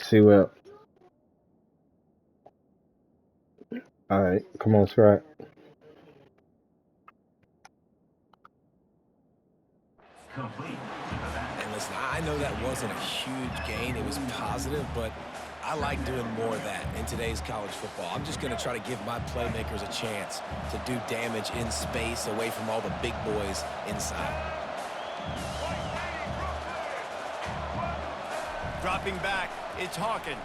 see what. All right, come on, Scrap. And listen, I know that wasn't a huge gain. It was positive, but I like doing more of that in today's college football. I'm just going to try to give my playmakers a chance to do damage in space away from all the big boys inside. Dropping back, it's Hawkins.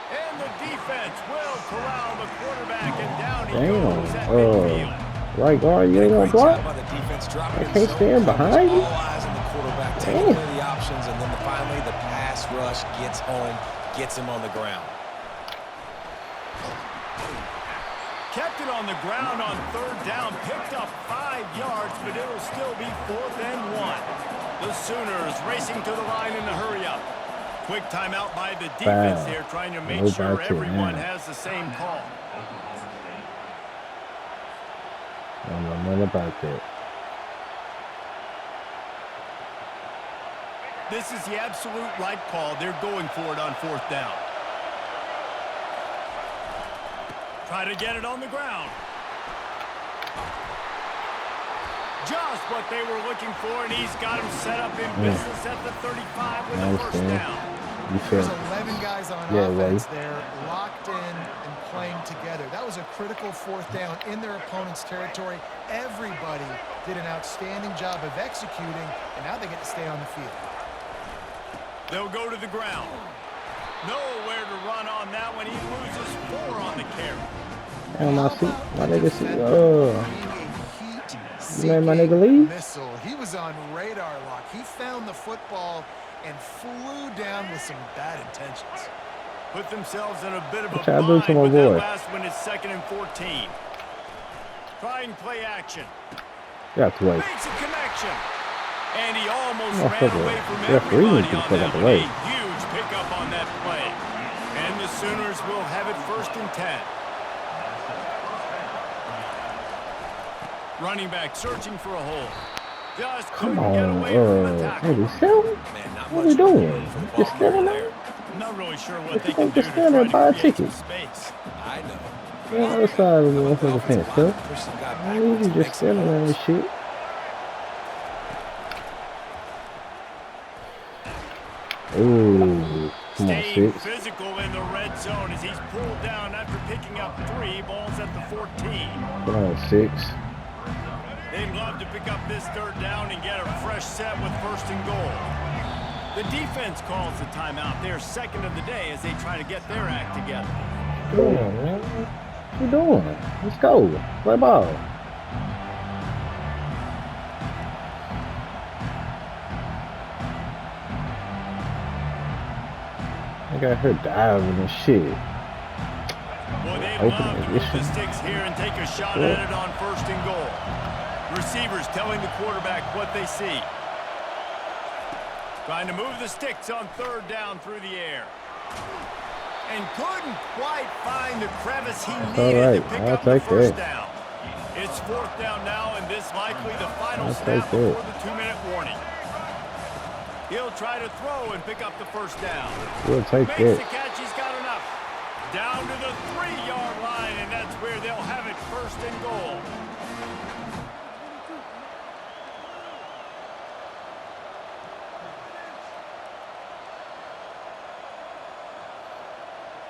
And the defense will corral the quarterback, and down he goes at midfield. Right guard, you ain't gonna block? I can't stand behind you. All eyes on the quarterback, taking away the options, and then finally the pass rush gets home, gets him on the ground. Kept it on the ground on third down, picked up 5 yards, but it'll still be 4th and 1. The Sooners racing to the line in the hurry-up. Quick timeout by the defense here, trying to make sure everyone has the same call. I don't know nothing about that. This is the absolute right call. They're going for it on 4th down. Try to get it on the ground. Just what they were looking for, and he's got him set up in business at the 35 with the first down. There's 11 guys on offense there, locked in and playing together. That was a critical 4th down in their opponent's territory. Everybody did an outstanding job of executing, and now they get to stay on the field. They'll go to the ground. Nowhere to run on that one. He loses 4 on the carry. Damn, my nigga see. You made my nigga leave? Missile. He was on radar lock. He found the football and flew down with some bad intentions. Put themselves in a bit of a bind with that last one is 2nd and 14. Trying play action. Got to wait. Makes a connection. And he almost ran away from everybody on that one. A huge pickup on that play. And the Sooners will have it 1st and 10. Running back searching for a hole. Just couldn't get away from the tackle. What are we doing? Just standing there? Not really sure what they can do to try to buy a ticket. Space. I know. On the other side of the motherfucking fence, huh? I need you just standing there and shit. Ooh, come on, 6. Physical in the red zone as he's pulled down after picking up 3 balls at the 14. Come on, 6. They'd love to pick up this 3rd down and get a fresh set with 1st and goal. The defense calls the timeout. They're 2nd of the day as they try to get their act together. What you doing, man? What you doing? Let's go. Play ball. I got her diving and shit. Boy, they love to move the sticks here and take a shot at it on 1st and goal. Receivers telling the quarterback what they see. Trying to move the sticks on 3rd down through the air. And couldn't quite find the crevice he needed to pick up the 1st down. It's 4th down now, and this likely the final snap before the 2-minute warning. He'll try to throw and pick up the 1st down. We'll take Makes the catch, he's got enough. Down to the 3-yard line, and that's where they'll have it 1st and goal.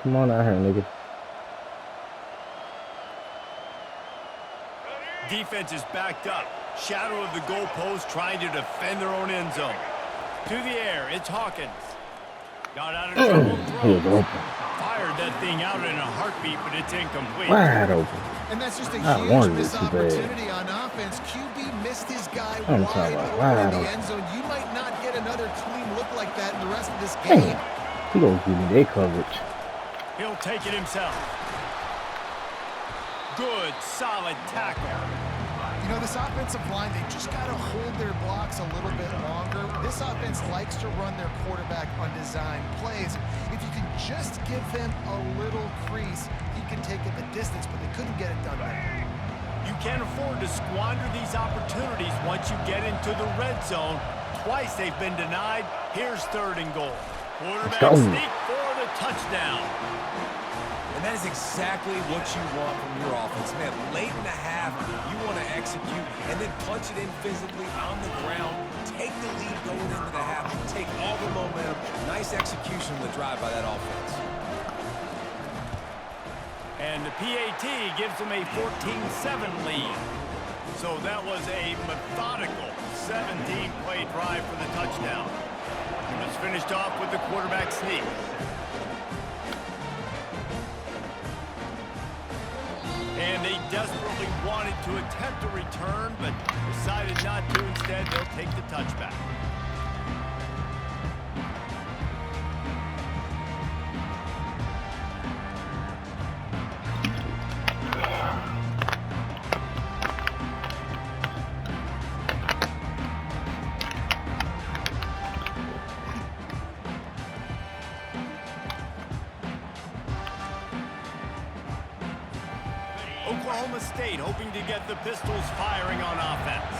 Come on out here, nigga. Defense is backed up. Shadow of the goalpost trying to defend their own end zone. To the air, it's Hawkins. Got out of trouble. Fired that thing out in a heartbeat, but it's incomplete. Wide open. And that's just a huge missed opportunity on offense. QB missed his guy wide open in the end zone. You might not get another clean look like that in the rest of this game. He gonna give me their coverage. He'll take it himself. Good, solid tackle. You know, this offensive line, they just got to hold their blocks a little bit longer. This offense likes to run their quarterback on design plays. If you can just give him a little crease, he can take it the distance, but they couldn't get it done there. You can't afford to squander these opportunities once you get into the red zone. Twice they've been denied. Here's 3rd and goal. Quarterback go. sneak for the touchdown. And that is exactly what you want from your offense. Man, late in the half, you want to execute and then punch it in physically on the ground, take the lead going into the half, and take all the momentum. Nice execution on the drive by that offense. And the PAT gives them a 14-7 lead. So that was a methodical 17-play drive for the touchdown. It was finished off with the quarterback sneak. And they desperately wanted to attempt a return, but decided not to. Instead, they'll take the touchback. Oklahoma State hoping to get the Pistols firing on offense.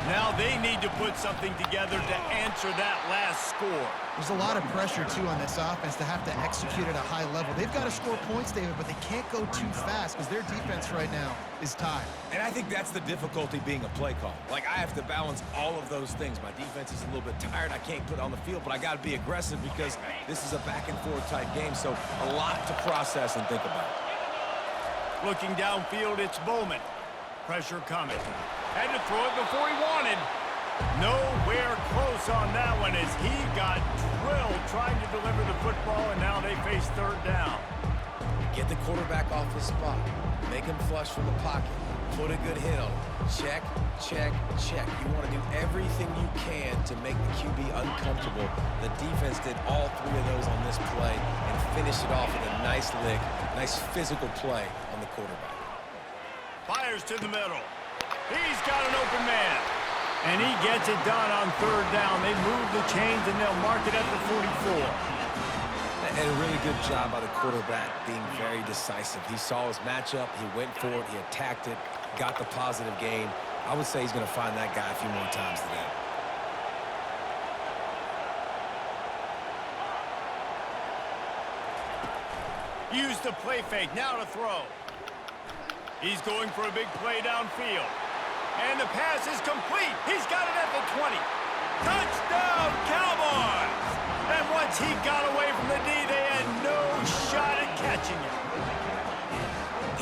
Now they need to put something together to answer that last score. There's a lot of pressure, too, on this offense to have to execute at a high level. They've got to score points, David, but they can't go too fast because their defense right now is tired. And I think that's the difficulty being a play call. Like, I have to balance all of those things. My defense is a little bit tired. I can't put it on the field, but I got to be aggressive because this is a back-and-forth type game, so a lot to process and think about. Looking downfield, it's Bowman. Pressure coming. Had to throw it before he wanted. Nowhere close on that one as he got drilled trying to deliver the football, and now they face third down. Get the quarterback off his spot. Make him flush from the pocket. Put a good hit on him. Check, check, check. You want to do everything you can to make the QB uncomfortable. The defense did all three of those on this play and finished it off with a nice lick, nice physical play on the quarterback. Fires to the middle. He's got an open man. And he gets it done on third down. They move the chains and they'll mark it at the 44. And a really good job by the quarterback being very decisive. He saw his matchup, he went for it, he attacked it, got the positive gain. I would say he's going to find that guy a few more times today. Use the play fake, now to throw. He's going for a big play downfield. And the pass is complete. He's got it at the 20. Touchdown, Cowboys! And once he got away from the D, they had no shot at catching him.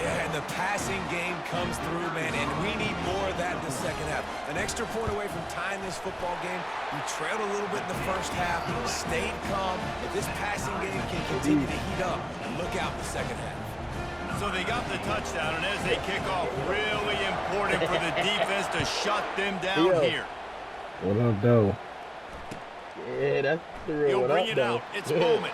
Yeah, and the passing game comes through, man, and we need more of that in the second half. An extra point away from tying this football game. You trailed a little bit in the first half, stayed calm. If this passing game can continue to heat up, look out in the second half. So they got the touchdown, and as they kick off, really important for the defense to shut them down here. What up, though? Yeah, that's the real. He'll bring it out. It's Bowman.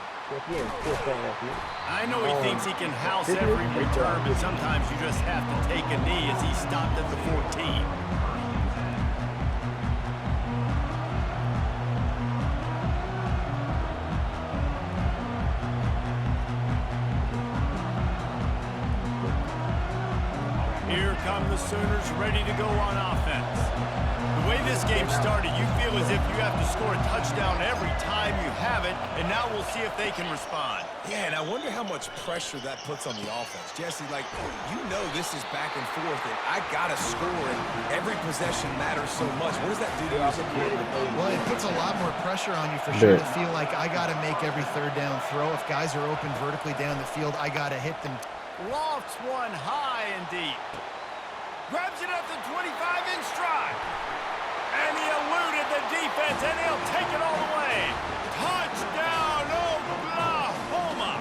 I know he thinks he can house every return, but sometimes you just have to take a knee as he stopped at the 14. Here come the Sooners ready to go on offense. The way this game started, you feel as if you have to score a touchdown every time you have it, and now we'll see if they can respond. Yeah, and I wonder how much pressure that puts on the offense. Jesse, like, you know this is back and forth, and I got to score, and every possession matters so much. What does that do to you as a quarterback? Well, it puts a lot more pressure on you for sure to feel like I got to make every third down throw. If guys are open vertically down the field, I got to hit them. Lofts one high and deep. Grabs it at the 25 in stride. And he eluded the defense, and he'll take it all the way. Touchdown, Oklahoma!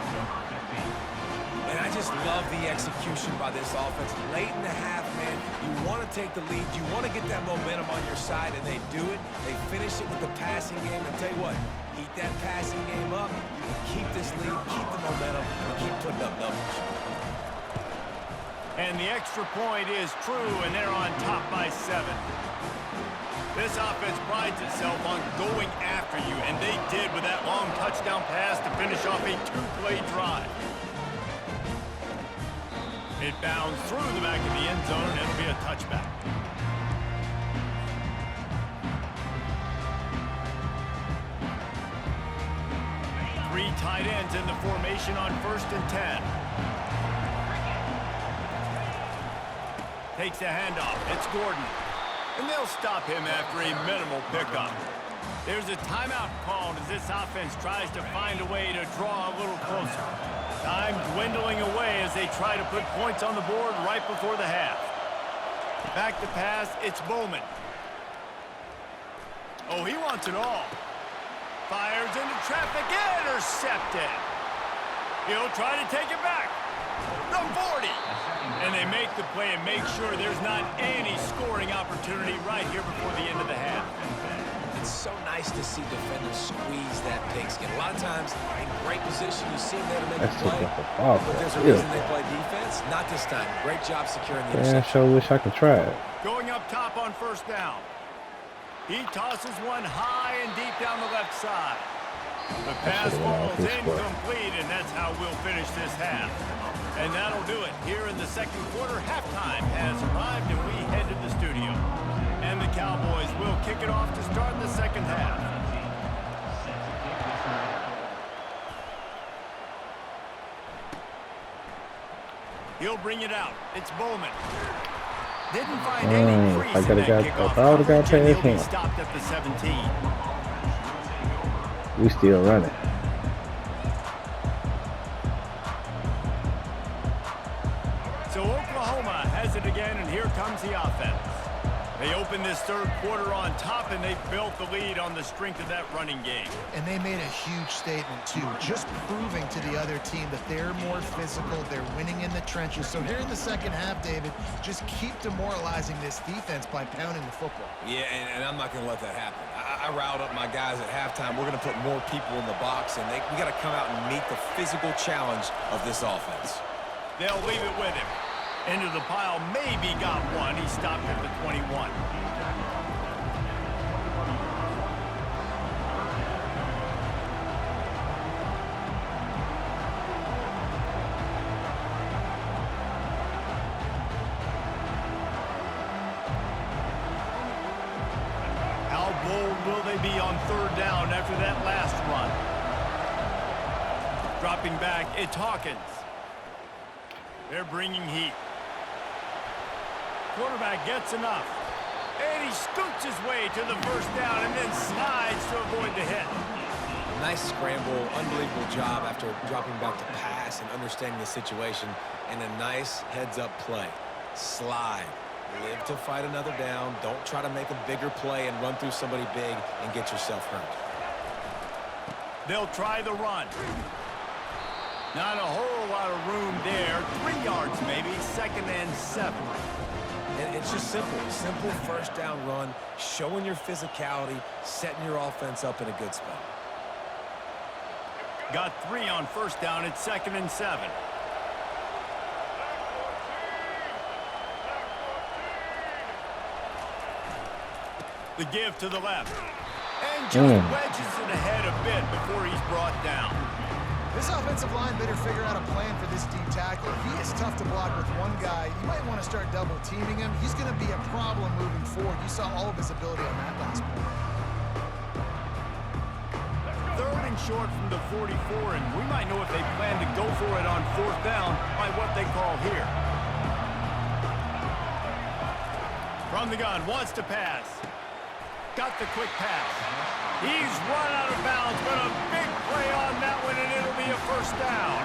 And I just love the execution by this offense. Late in the half, man, you want to take the lead. You want to get that momentum on your side, and they do it. They finish it with the passing game. And tell you what, heat that passing game up. You can keep this lead, keep the momentum, and keep putting up numbers. And the extra point is true, and they're on top by 7. This offense prides itself on going after you, and they did with that long touchdown pass to finish off a 2-play drive. It bounds through the back of the end zone, and it'll be a touchback. tight ends in the formation on 1st and 10. Takes the handoff. It's Gordon. And they'll stop him after a minimal pickup. There's a timeout called as this offense tries to find a way to draw a little closer. Time dwindling away as they try to put points on the board right before the half. Back to pass, it's Bowman. Oh, he wants it all. Fires into traffic, intercepted. He'll try to take it back. The 40. And they make the play and make sure there's not any scoring opportunity right here before the end of the half. It's so nice to see defenders squeeze that pigskin. A lot of times, in great position, you see them there to make a play. But there's a reason they play defense. Not this time. Great job securing the interception. I sure wish I could try it. Going up top on 1st down. He tosses one high and deep down the left side. The pass falls incomplete, and that's how we'll finish this half. And that'll do it. Here in the second quarter, halftime has arrived, and we head to the studio. And the Cowboys will kick it off to start the second half. He'll bring it out. It's Bowman. Didn't find any crease in that kickoff coverage, and he'll be stopped at the 17. We still running. So Oklahoma has it again, and here comes the offense. They open this third quarter on top, and they built the lead on the strength of that running game. And they made a huge statement, too, just proving to the other team that they're more physical, they're winning in the trenches. So here in the second half, David, just keep demoralizing this defense by pounding the football. Yeah, and I'm not going to let that happen. I riled up my guys at halftime. We're going to put more people in the box, and we got to come out and meet the physical challenge of this offense. They'll leave it with him. Into the pile, maybe got one. He stopped at the 21. How bold will they be on 3rd down after that last run? Dropping back, it's Hawkins. They're bringing heat. Quarterback gets enough. And he scoots his way to the 1st down and then slides to avoid the hit. Nice scramble, unbelievable job after dropping back to pass and understanding the situation, and a nice heads-up play. Slide. Live to fight another down. Don't try to make a bigger play and run through somebody big and get yourself hurt. They'll try the run. Not a whole lot of room there. 3 yards maybe, 2nd and 7. And it's just simple. Simple 1st down run, showing your physicality, setting your offense up in a good spot. Got 3 on 1st down. It's 2nd and 7. The give to the left. And just wedges it ahead a bit before he's brought down. This offensive line better figure out a plan for this D tackle. He is tough to block with one guy. You might want to start double teaming him. He's going to be a problem moving forward. You saw all of his ability on that last play. 3rd and short from the 44, and we might know if they plan to go for it on 4th down by what they call here. From the gun, wants to pass. Got the quick pass. He's run out of bounds, but a big play on that one, and it'll be a 1st down.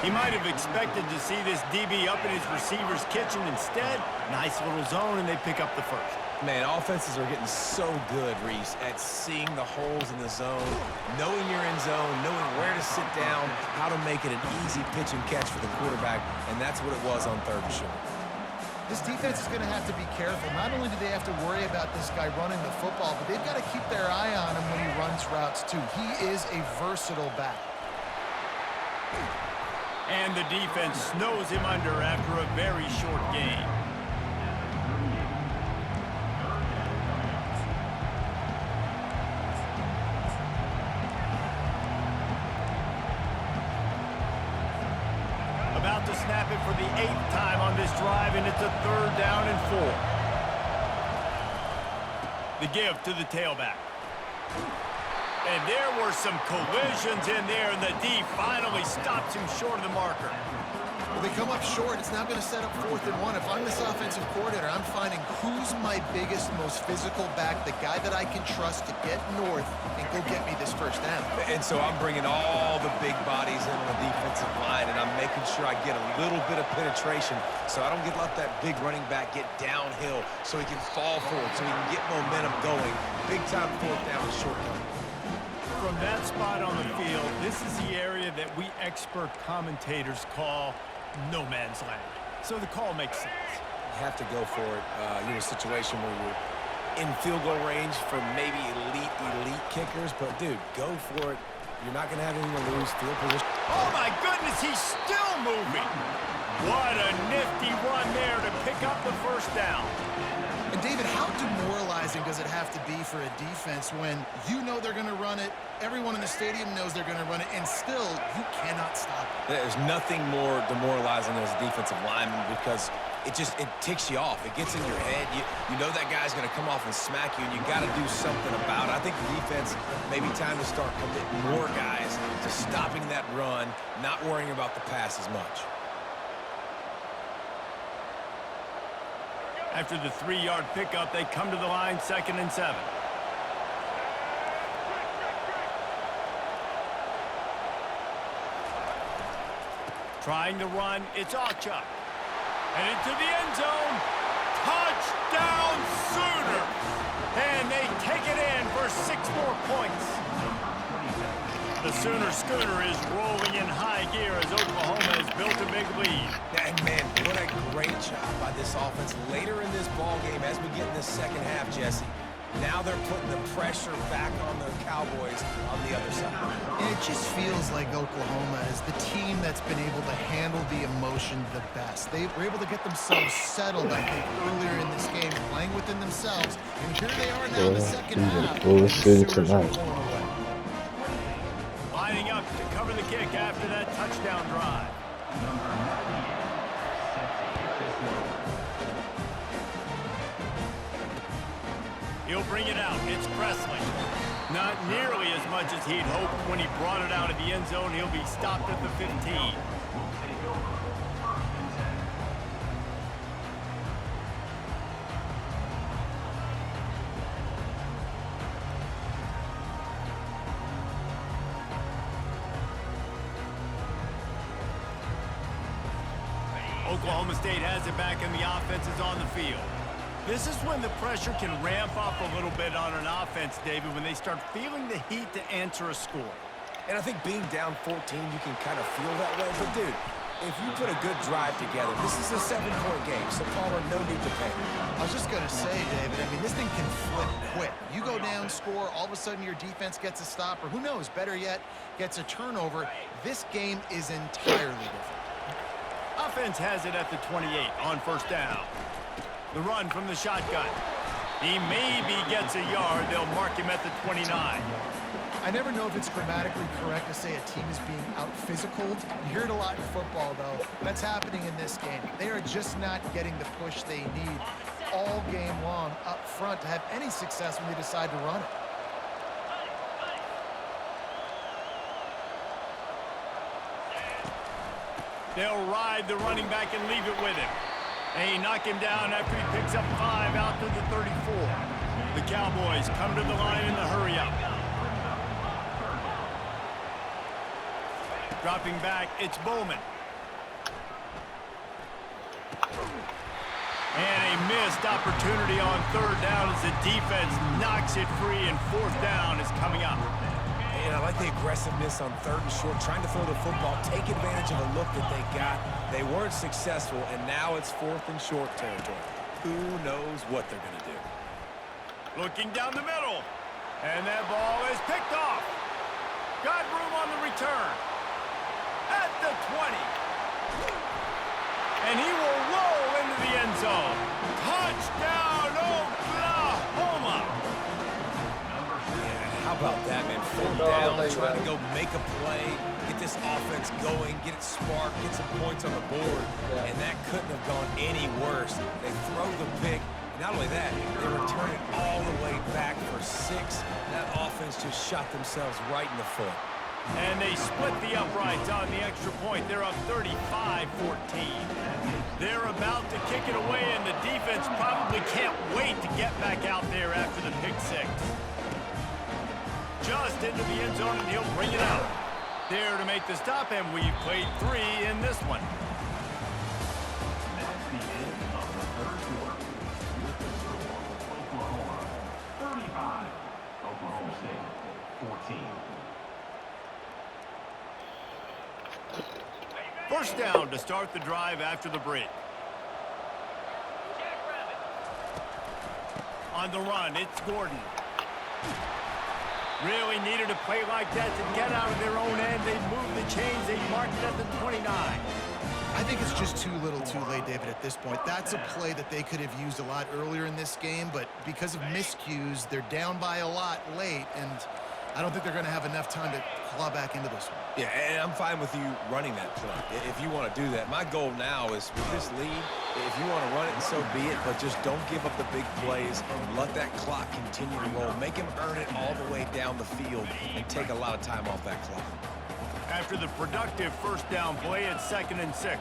He might have expected to see this DB up in his receiver's kitchen. Instead, nice little zone, and they pick up the 1st. Man, offenses are getting so good, Reese, at seeing the holes in the zone, knowing you're in zone, knowing where to sit down, how to make it an easy pitch and catch for the quarterback, and that's what it was on 3rd and short. This defense is going to have to be careful. Not only do they have to worry about this guy running the football, but they've got to keep their eye on him when he runs routes, too. He is a versatile back. And the defense snows him under after a very short game. About to snap it for the 8th time on this drive, and it's a 3rd down and 4. The give to the tailback. And there were some collisions in there, and the D finally stops him short of the marker. Well, they come up short. It's now going to set up 4th and 1. If I'm this offensive coordinator, I'm finding who's my biggest, most physical back, the guy that I can trust to get north and go get me this first down. And so I'm bringing all the big bodies in on the defensive line, and I'm making sure I get a little bit of penetration so I don't let that big running back get downhill so he can fall forward, so he can get momentum going. Big time 4th down and short down. From that spot on the field, this is the area that we expert commentators call no man's land. So the call makes sense. You have to go for it. You're in a situation where you're in field goal range for maybe elite kickers, but dude, go for it. You're not going to have anything to lose. Field position. Oh my goodness, he's still moving. What a nifty run there to pick up the first down. And David, how demoralizing does it have to be for a defense when you know they're going to run it, everyone in the stadium knows they're going to run it, and still you cannot stop it? There's nothing more demoralizing as a defensive lineman because it ticks you off. It gets in your head. You know that guy's going to come off and smack you, and you got to do something about it. I think the defense maybe time to start committing more guys to stopping that run, not worrying about the pass as much. After the 3-yard pickup, they come to the line, 2nd and 7. Trying to run, it's Achuk. And into the end zone. Touchdown Sooner! And they take it in for 6 more points. The Sooner Schooner is rolling in high gear as Oklahoma has built a big lead. And man, what a great job by this offense later in this ball game as we get in the second half, Jesse. Now they're putting the pressure back on the Cowboys on the other side. And it just feels like Oklahoma is the team that's been able to handle the emotion the best. They were able to get themselves settled, I think, earlier in this game, playing within themselves. And here they are now in the second half. Lining up to cover the kick after that touchdown drive. He'll bring it out. It's Presley. Not nearly as much as he'd hoped when he brought it out of the end zone. He'll be stopped at the 15. Oklahoma State has it back and the offense is on the field. This is when the pressure can ramp up a little bit on an offense, David, when they start feeling the heat to answer a score. And I think being down 14, you can kind of feel that way. But, dude, if you put a good drive together, this is a 7-point game, so Palmer, no need to panic. I was just going to say, David, I mean, this thing can flip quick. You go down, score, all of a sudden your defense gets a stop, or who knows, better yet, gets a turnover. This game is entirely different. Offense has it at the 28 on first down. The run from the shotgun. He maybe gets a yard. They'll mark him at the 29. I never know if it's grammatically correct to say a team is being out-physicaled. You hear it a lot in football, though. That's happening in this game. They are just not getting the push they need all game long up front to have any success when they decide to run it. They'll ride the running back and leave it with him. And he knock him down after he picks up 5 out to the 34. The Cowboys come to the line in the hurry-up. Dropping back, it's Bowman. And a missed opportunity on third down as the defense knocks it free, and fourth down is coming up. And I like the aggressiveness on 3rd and short, trying to throw the football, take advantage of a look that they got. They weren't successful, and now it's 4th and short territory. Who knows what they're going to do? Looking down the middle, and that ball is picked off. Got room on the return. At the 20. And he will roll into the end zone. Touchdown, Oklahoma! How about that, man? 4th down, trying to go make a play, get this offense going, get it sparked, get some points on the board, and that couldn't have gone any worse. They throw the pick, and Not only that, they return it all the way back for 6. That offense just shot themselves right in the foot. And they split the uprights on the extra point. They're up 35-14. They're about to kick it away, and the defense probably can't wait to get back out there after the pick 6. Just into the end zone, and he'll bring it out. There to make the stop, and we've played 3 in this one. That's the end of the third quarter. Oklahoma 35, Oklahoma State 14. First down to start the drive after the break. On the run, it's Gordon. Really needed a play like that to get out of their own end. They moved the chains. They marked it at the 29. I think it's just too little too late, David, at this point. That's a play that they could have used a lot earlier in this game, but because of miscues, they're down by a lot late, and I don't think they're going to have enough time to claw back into this one. Yeah, and I'm fine with you running that play if you want to do that. My goal now is with this lead, if you want to run it, and so be it, but just don't give up the big plays. Let that clock continue to roll. Make him earn it all the way down the field and take a lot of time off that clock. After the productive first down play, it's 2nd and 6.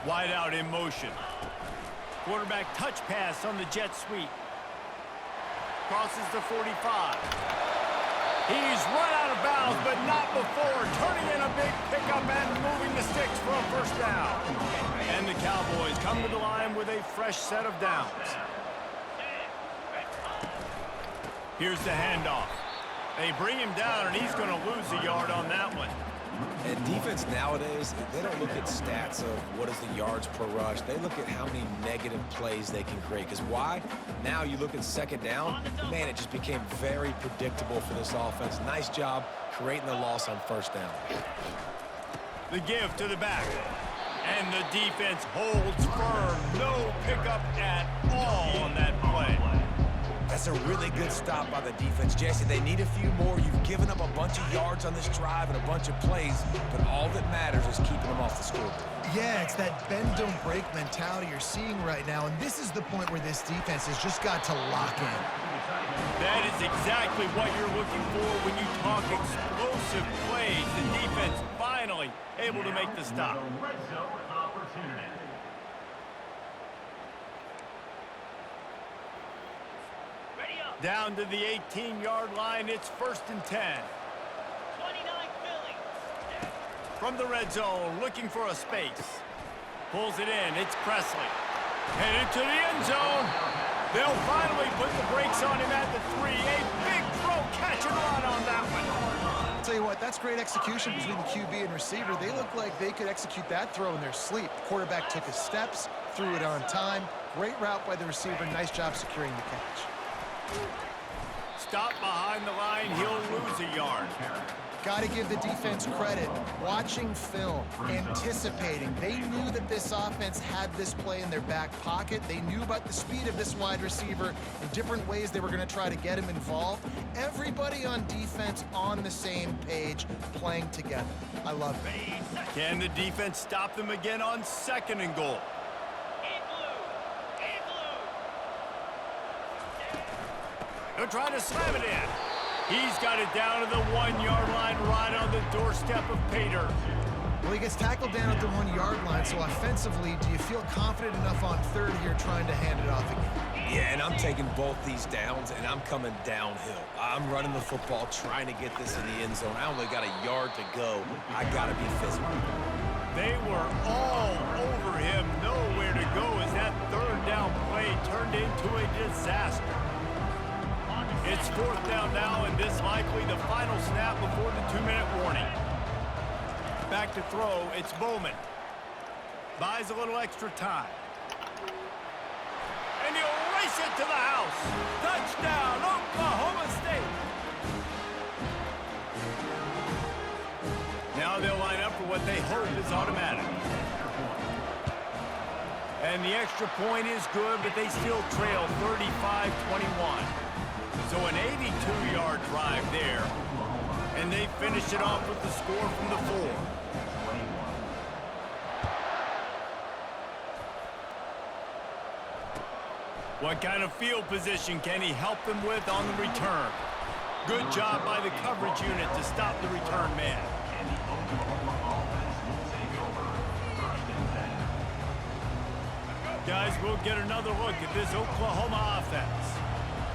Wide out in motion. Quarterback touch pass on the jet sweep. Crosses the 45. He's run out of bounds, but not before turning in a big pickup and moving the sticks for a first down. And the Cowboys come to the line with a fresh set of downs. Here's the handoff. They bring him down, and he's going to lose a yard on that one. And defense nowadays, they don't look at stats of what is the yards per rush. They look at how many negative plays they can create. Because why? Now you look at 2nd down, man, it just became very predictable for this offense. Nice job creating the loss on 1st down. The give to the back. And the defense holds firm. No pickup at all on that play. That's a really good stop by the defense. Jesse, they need a few more. You've given up a bunch of yards on this drive and a bunch of plays, but all that matters is keeping them off the scoreboard. Yeah, it's that bend, don't break mentality you're seeing right now, and this is the point where this defense has just got to lock in. That is exactly what you're looking for when you talk explosive plays. The defense finally able to make the stop. Red zone opportunity. Down to the 18-yard line, it's 1st and 10. 29 Philly. From the red zone, looking for a space. Pulls it in, it's Presley. Headed to the end zone. They'll finally put the brakes on him at the 3. A big throw, catch and run on that one. I'll tell you what, that's great execution between the QB and receiver. They look like they could execute that throw in their sleep. The quarterback took his steps, threw it on time. Great route by the receiver. Nice job securing the catch. Stop behind the line, he'll lose a yard. Got to give the defense credit. Watching film, anticipating. They knew that this offense had this play in their back pocket. They knew about the speed of this wide receiver and different ways they were going to try to get him involved. Everybody on defense on the same page, playing together. I love it. Can the defense stop them again on 2nd and goal? They're trying to slam it in. He's got it down to the 1-yard line right on the doorstep of Pater. Well, he gets tackled down at the 1-yard line, so offensively, do you feel confident enough on 3rd here trying to hand it off again? Yeah, and I'm taking both these downs, and I'm coming downhill. I'm running the football, trying to get this in the end zone. I only got a yard to go. I got to be physical. They were all over him. Nowhere to go as that 3rd down play turned into a disaster. It's 4th down now, and this likely the final snap before the 2-minute warning. Back to throw, it's Bowman. Buys a little extra time. And he'll race it to the house. Touchdown, Oklahoma State. Now they'll line up for what they hope is automatic. And the extra point is good, but they still trail 35-21. So an 82-yard drive there. And they finish it off with the score from the 4. What kind of field position can he help them with on the return? Good job by the coverage unit to stop the return man. And the Oklahoma offense will take over. First and 10. Guys, we'll get another look at this Oklahoma offense.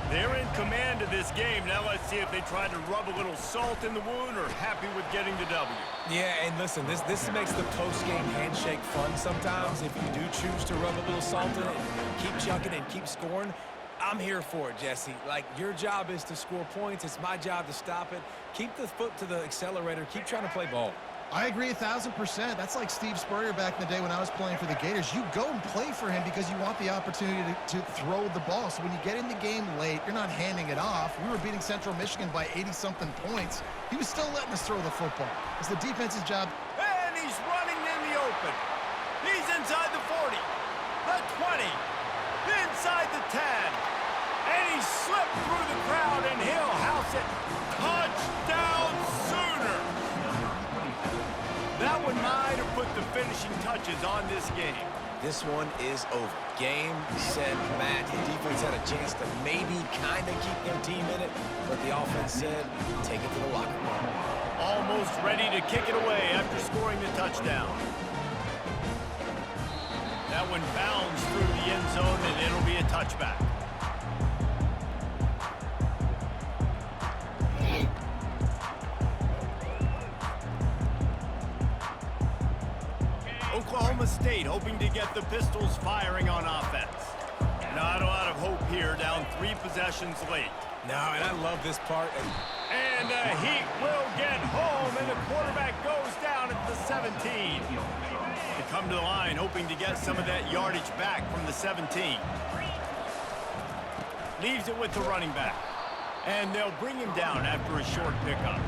They're in command of this game. Now let's see if they try to rub a little salt in the wound or happy with getting the W. Yeah, and listen, this makes the post-game handshake fun sometimes. If you do choose to rub a little salt in it, keep chucking and keep scoring, I'm here for it, Jesse. Like, your job is to score points. It's my job to stop it. Keep the foot to the accelerator. Keep trying to play ball. I agree 1,000%. That's like Steve Spurrier back in the day when I was playing for the Gators. You go and play for him because you want the opportunity to throw the ball. So when you get in the game late, you're not handing it off. We were beating Central Michigan by 80-something points. He was still letting us throw the football. It's the defense's job. And he's running in the open. He's inside the 40, the 20, inside the 10. And he slipped through the crowd, and he'll house it. Touchdown Sooner! That one might have put the finishing touches on this game. This one is over. Game, set, match. The defense had a chance to maybe kind of keep their team in it, but the offense said, take it to the locker room. Almost ready to kick it away after scoring the touchdown. That one bounds through the end zone, and it'll be a touchback. Oklahoma State hoping to get the Pistols firing on offense. Not a lot of hope here, down 3 possessions late. No, and I love this part. And the Heat will get home, and the quarterback goes down at the 17. They come to the line hoping to get some of that yardage back from the 17. Leaves it with the running back. And they'll bring him down after a short pickup.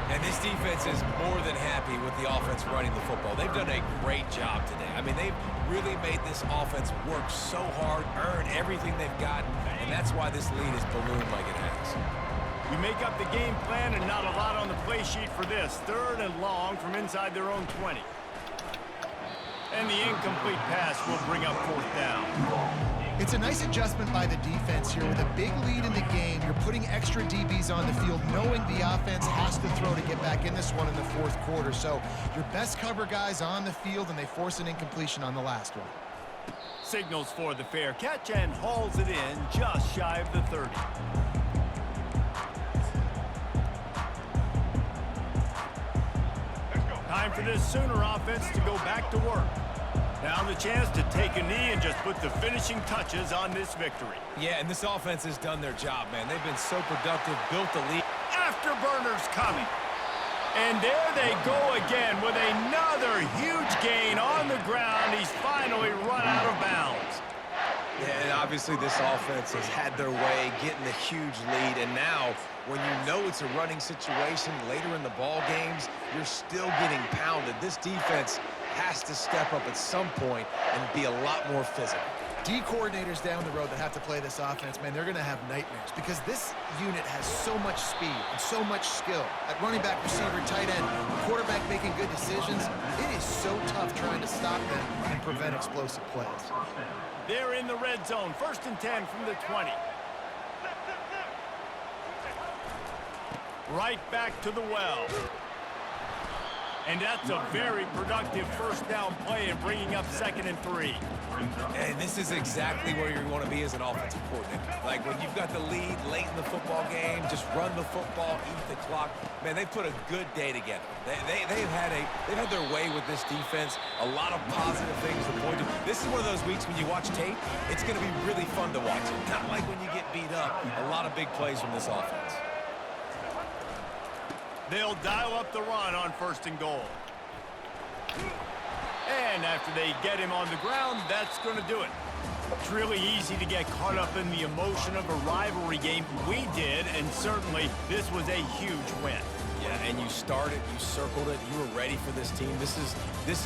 And this defense is more than happy with the offense running the football. They've done a great job today. I mean, they've really made this offense work so hard, earn everything they've gotten, and that's why this lead is ballooned like it has. We make up the game plan, and not a lot on the play sheet for this. 3rd and long from inside their own 20. And the incomplete pass will bring up 4th down. It's a nice adjustment by the defense here. With a big lead in the game, you're putting extra DBs on the field, knowing the offense has to throw to get back in this one in the 4th quarter. So your best cover guys on the field, and they force an incompletion on the last one. Signals for the fair catch and hauls it in just shy of the 30. Time for this Sooner offense to go back to work. Now the chance to take a knee and just put the finishing touches on this victory. Yeah, and this offense has done their job, man. They've been so productive, built the lead. Afterburners coming. And there they go again with another huge gain on the ground. He's finally run out of bounds. Yeah, and obviously this offense has had their way, getting the huge lead, and now when you know it's a running situation later in the ball games, you're still getting pounded. This defense has to step up at some point and be a lot more physical. D coordinators down the road that have to play this offense, man, they're going to have nightmares because this unit has so much speed and so much skill. At running back, receiver, tight end, the quarterback making good decisions, it is so tough trying to stop them and prevent explosive plays. They're in the red zone, 1st and 10 from the 20. Right back to the well. And that's a very productive 1st down play and bringing up 2nd and 3. And this is exactly where you want to be as an offensive coordinator. Like when you've got the lead late in the football game, just run the football, eat the clock. Man, they've put a good day together. They've had their way with this defense. A lot of positive things to point to. This is one of those weeks when you watch tape, it's going to be really fun to watch. Not like when you get beat up. A lot of big plays from this offense. They'll dial up the run on 1st and goal. And after they get him on the ground, that's going to do it. It's really easy to get caught up in the emotion of a rivalry game. We did, and certainly this was a huge win. Yeah, and you started, you circled it, you were ready for this team. This is